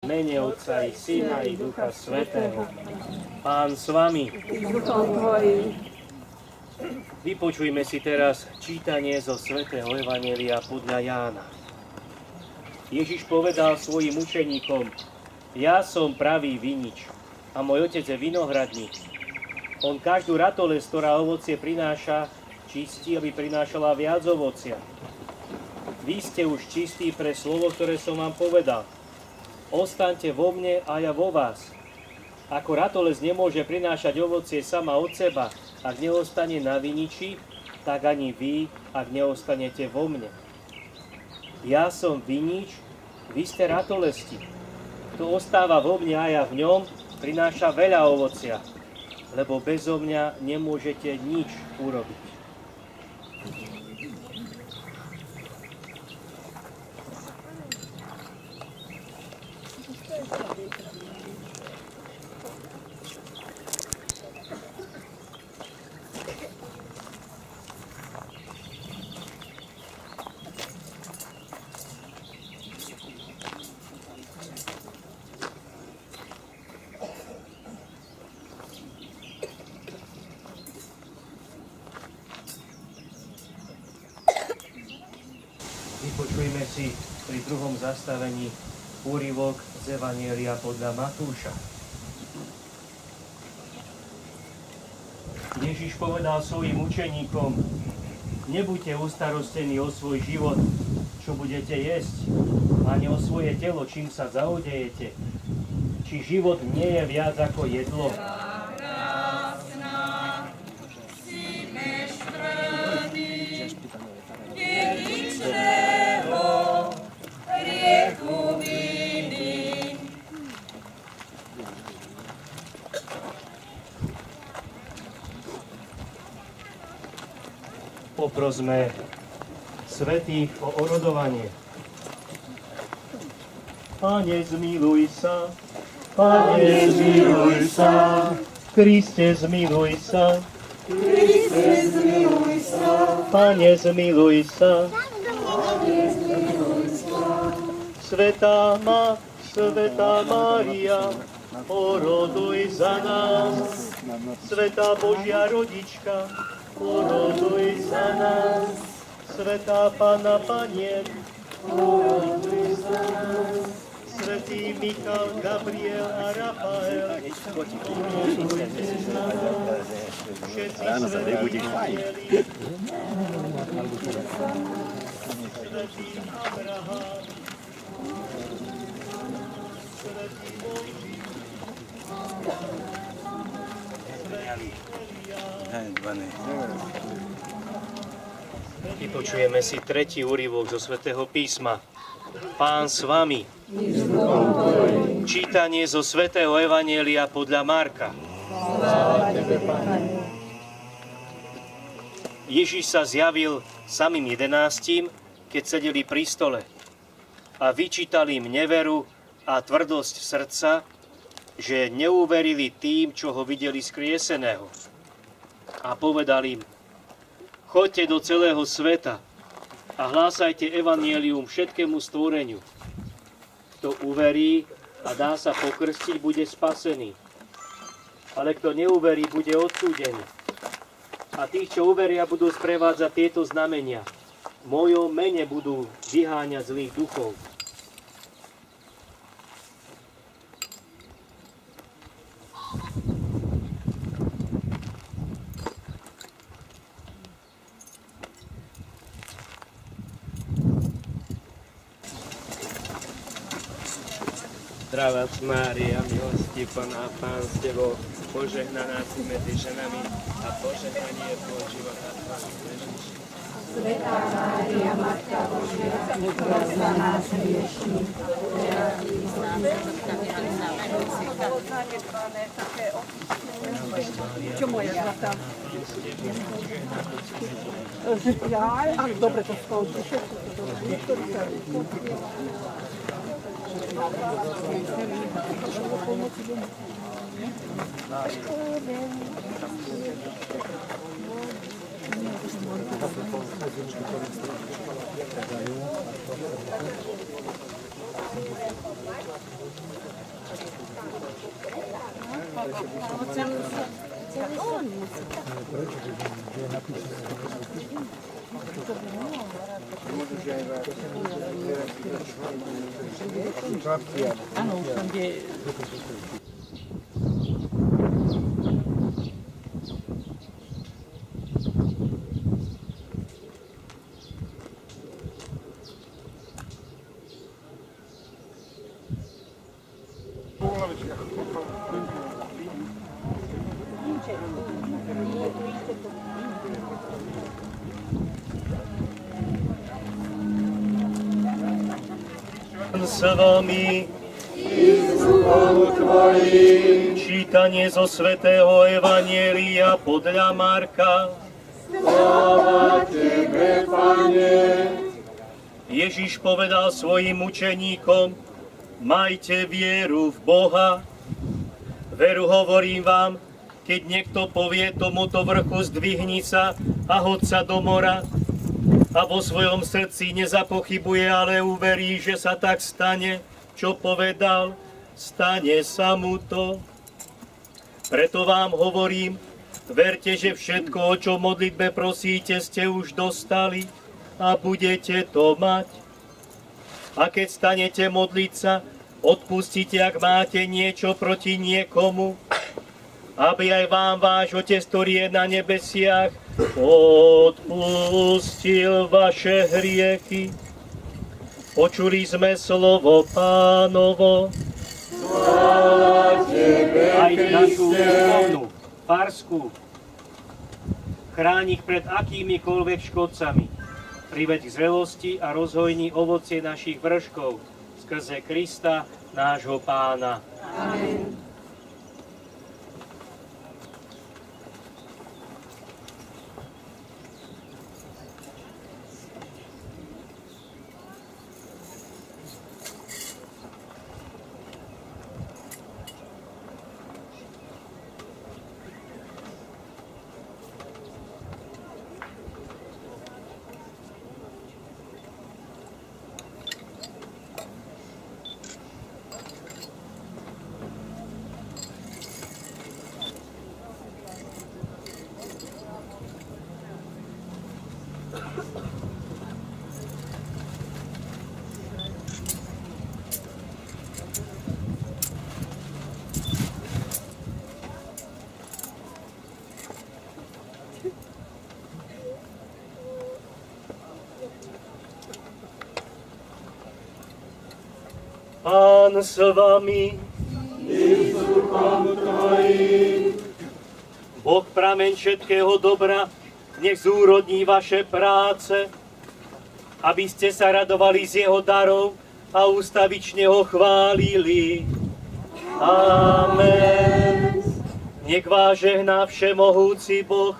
Mene Otca i Syna i Ducha Svätého. Pán s vami. Vypočujme si teraz čítanie zo Svätého Evanjelia podľa Jána. Ježiš povedal svojim učeníkom: Ja som pravý vinič a môj otec je vinohradník. On každú ratolesť, ktorá ovocie prináša, čistí, aby prinášala viac ovocia. Vy ste už čistí pre slovo, ktoré som vám povedal. Ostaňte vo mne a ja vo vás. Ako ratolesť nemôže prinášať ovocie sama od seba, ak neostane na viniči, tak ani vy, ak neostanete vo mne. Ja som vinič, vy ste ratolesti. Kto ostáva vo mne a ja v ňom, prináša veľa ovocia, lebo bezo mňa nemôžete nič urobiť. Vypočujme si pri druhom zastavení úryvok z Evanjelia podľa Matúša. Ježiš povedal svojim učeníkom: Nebuďte ustarostení o svoj život, čo budete jesť, ani o svoje telo, čím sa zaodejete. Či život nie je viac ako jedlo? Poprosme svätých o orodovanie. Pane, zmiluj sa. Pane, zmiluj sa. Kriste, zmiluj sa. Kriste, zmiluj sa. Pane, zmiluj sa. Pane, zmiluj sa. Svätá Mária, oroduj za nás. Svätá Božia rodička, oroduj za nás. Svätá Panna Panien, oroduj za nás. Svätý Michal, Gabriel a Rafael, oroduj za nás. Všetci svätí anjeli, svätý Abraham, svätý Mojžiš, Vypočujeme si tretí úryvok zo Svätého písma. Pán s vami. Čítanie zo Svätého Evanjelia podľa Marka. Ježiš sa zjavil samým 11, keď sedeli pri stole a vyčítal im neveru a tvrdosť srdca, že neuverili tým, čo ho videli skrieseného. A povedal im: Choďte do celého sveta a hlásajte evanjelium všetkému stvoreniu. Kto uverí a dá sa pokrstiť, bude spasený. Ale kto neuverí, bude odsúdený. A tých, čo uveria, budú sprevádzať tieto znamenia. V mojom mene budú vyháňať zlých duchov. Zdravá Mária, milosti plná, Pán s Tebou, požehnaná si medzi ženami a požehnaný je tvoj život a Tvoj Ježiš. Svätá Mária, Matka Božia, pros za nás hriešných, teraz i v hodine Čo moja zlatá? Ja, ale dobre to skončí. Všetko to dobre. Niektorí sa Thank you. Áno, už tam je. S vami. Čítanie zo svätého Evanjelia podľa Marka. Sláva Tebe, Pane. Ježiš povedal svojim učeníkom: majte vieru v Boha. Veru hovorím vám, keď niekto povie tomuto vrchu zdvihni sa a hoď sa do mora, a vo svojom srdci nezapochybuje, ale uverí, že sa tak stane, čo povedal, stane sa mu to. Preto vám hovorím, verte, že všetko, o čo v modlitbe prosíte, ste už dostali a budete to mať. A keď stanete modliť sa, odpustite, ak máte niečo proti niekomu, aby aj vám váš Otec, ktorý je na nebesiach, odpustil vaše hriechy. Počuli sme slovo Pánovo. Sláva Tebe, Aj našu Kriste. duchovnú, farskú, chráň ich pred akýmikoľvek škodcami. Priveď k zrelosti a rozhojni ovocie našich vrškov skrze Krista, nášho Pána. Amen. Pán s vami. Boh prameň všetkého dobra, nech zúrodní vaše práce, aby ste sa radovali z jeho darov a ústavične ho chválili. Amen. Nech vás žehná všemohúci Boh,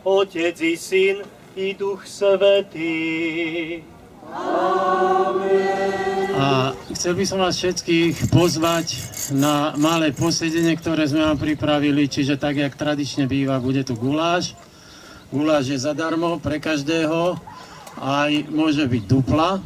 Otec i Syn i Duch Svätý. A chcel by som vás všetkých pozvať na malé posedenie, ktoré sme vám pripravili, čiže tak, jak tradične býva, bude tu guláš. Guláš je zadarmo pre každého, aj môže byť dupla.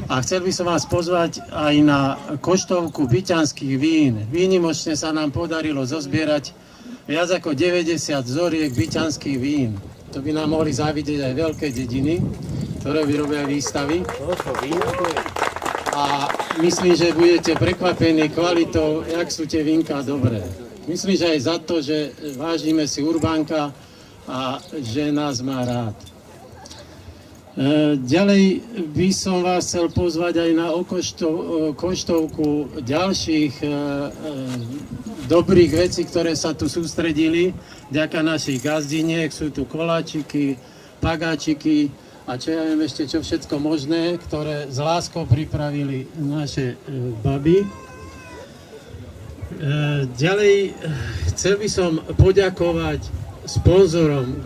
A chcel by som vás pozvať aj na koštovku byťanských vín. Výnimočne sa nám podarilo zozbierať viac ako 90 vzoriek byťanských vín. To by nám mohli závidieť aj veľké dediny, ktoré vyrobia výstavy. A myslím, že budete prekvapení kvalitou, jak sú tie vínka dobré. Myslím, že aj za to, že vážime si Urbánka a že nás má rád. Ďalej by som vás chcel pozvať aj na koštovku ďalších dobrých vecí, ktoré sa tu sústredili vďaka našich gazdiniek. Sú tu koláčiky, pagáčiky a čo ja viem ešte čo všetko možné, ktoré s láskou pripravili naše baby. Ďalej chcel by som poďakovať sponzorom,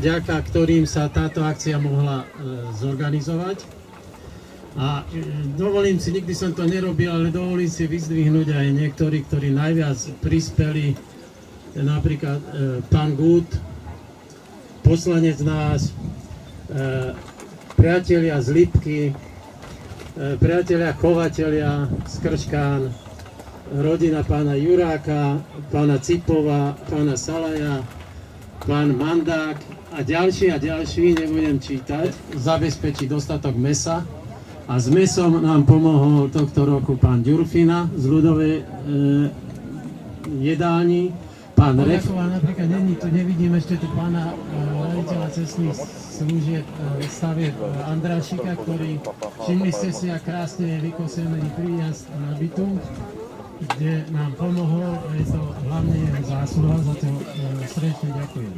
vďaka ktorým sa táto akcia mohla zorganizovať. A dovolím si, nikdy som to nerobil, ale dovolím si vyzdvihnúť aj niektorí, ktorí najviac prispeli, napríklad pán Gut, poslanec nás, priatelia z Lipky, priatelia chovatelia z Krčkán, rodina pána Juráka, pána Cipova, pána Salaja, pán Mandák a ďalší, nebudem čítať, zabezpečiť dostatok mäsa. A s mäsom nám pomohol tohto roku pán Ďurfina z ľudovej jedálni, pán Refova, napríklad tu nevidím ešte tu pána riaditeľa cestných služieb stavieb Andrášika, ktorý, všimli ste si, ak krásne je vykosený príjazd na bytu, kde nám pomohol, je to hlavne jeho zásluha, za to srdečne ďakujem.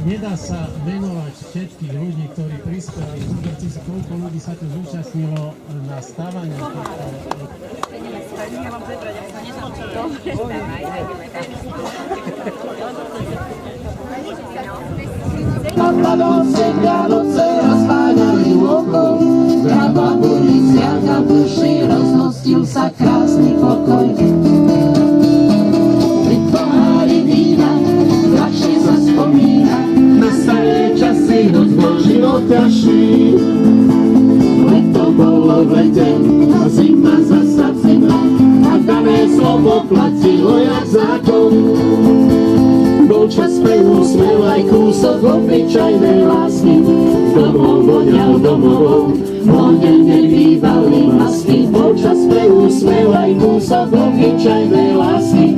Nedá sa menovať všetkých ľudí, ktorí prispeli. Zúberte si, koľko ľudí sa tu zúčastnilo na stávanie. Napadovce, Vianoce rozváňali okolo, hraba buliciaka v duši roznostil sa krásny pokoj. Pri pohári vína ľahšie sa spomína na staré časy, noc bol život ťažší. Leto bolo v lete a zima zasa v zime, a dané slovo platilo jak zákon. Bol čas pre úsmev aj kúsok obyčajnej lásky, domov voňal domovou, hlavne nebývali masky. Bol čas pre úsmev aj kúsok obyčajnej lásky,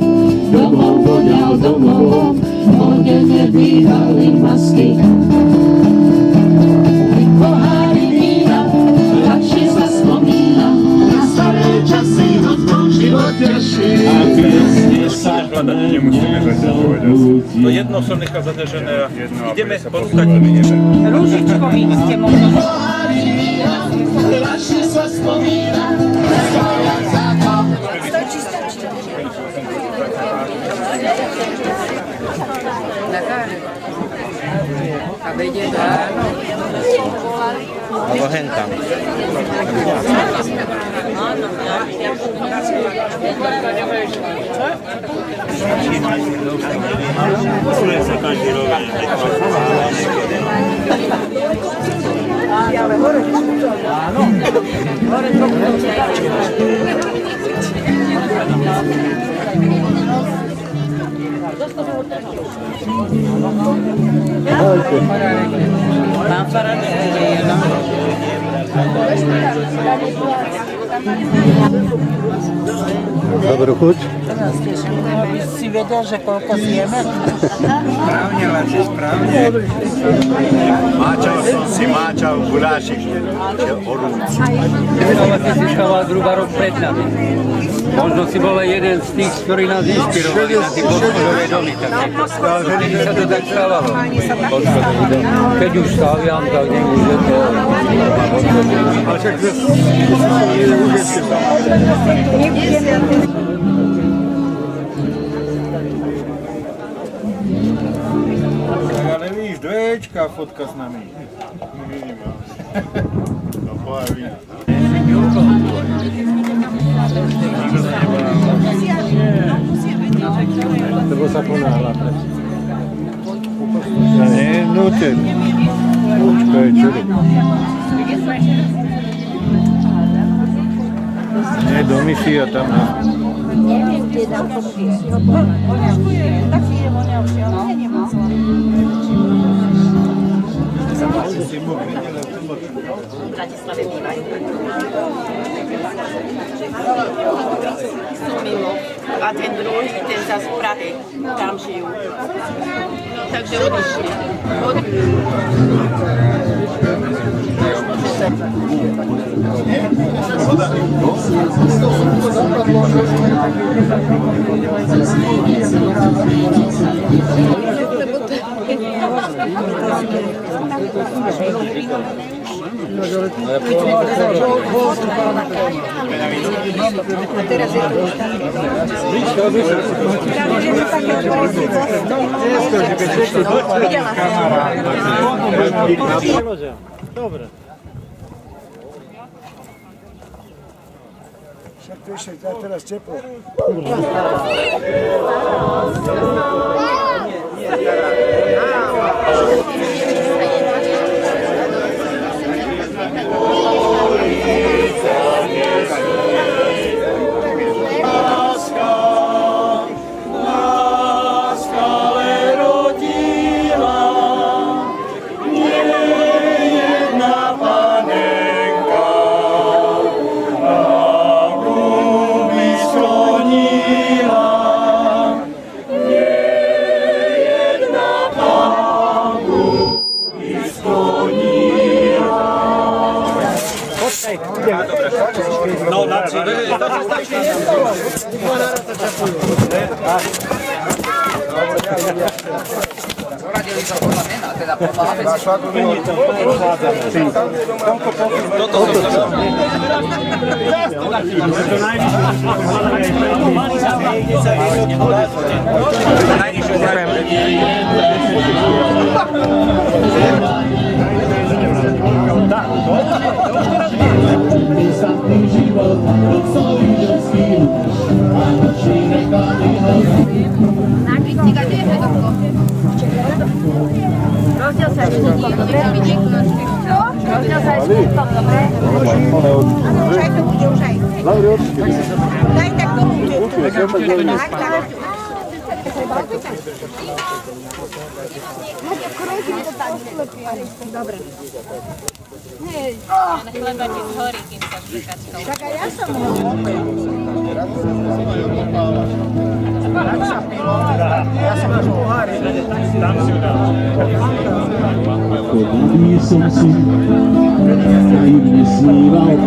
domov voňal domovou, hlavne nebývali masky. Pri pohári vína ľahšie sa spomína na staré časy, hoď bol život ťažší. Nemusíme zatiaľ povedať. No jedno som nechal zadržené a ideme porúkať. Rúžičkový ste možno. Ľahšie sa spomína na staré zákon. A vedie dá. Alebo hen tam. Musíme sa každý robiť. Ale hore. Áno. Hore to bude. Mám faradé. Dobrú chuť. Si vedel, že koľko zjeme? Správne, Laci, správne. Máčal som si gulášik, že horúci. Ale ty si stával zhruba rok pred nami. Možno si bol jeden z tých, ktorí nás inšpirovali na tie podporové domy. Vtedy sa to tak stávalo. Keď už staviam, tak už je to... Ale však to už ešte tam. Ale víš, dvoječka fotka s nami. Vidím, jo. No pohár vína. Lebo sa ponáhla preč. Ja nie, núten. Počkaj, čo je? Nie, do misia tam. Neviem, kde dám kopie. Taký je voňavší, ale ja nemám. V Bratislave bývajú. Sú mimo. A ten druhý, ten zase v Prahe, tam žijú. Takže odišli. Dobre. Však to ešte teraz teplo. No, na Samý život, celý ženský, a nočný nechaný hod. Rozdiel sa aj dobre? Rozdiel sa aj dobre? Áno, už aj to bude, už aj. Daj tak do Dobre. Hej, chleba ti zhorí, kým sa vždykačkou. Tak aj ja som Chodivý som si, naivne sníval,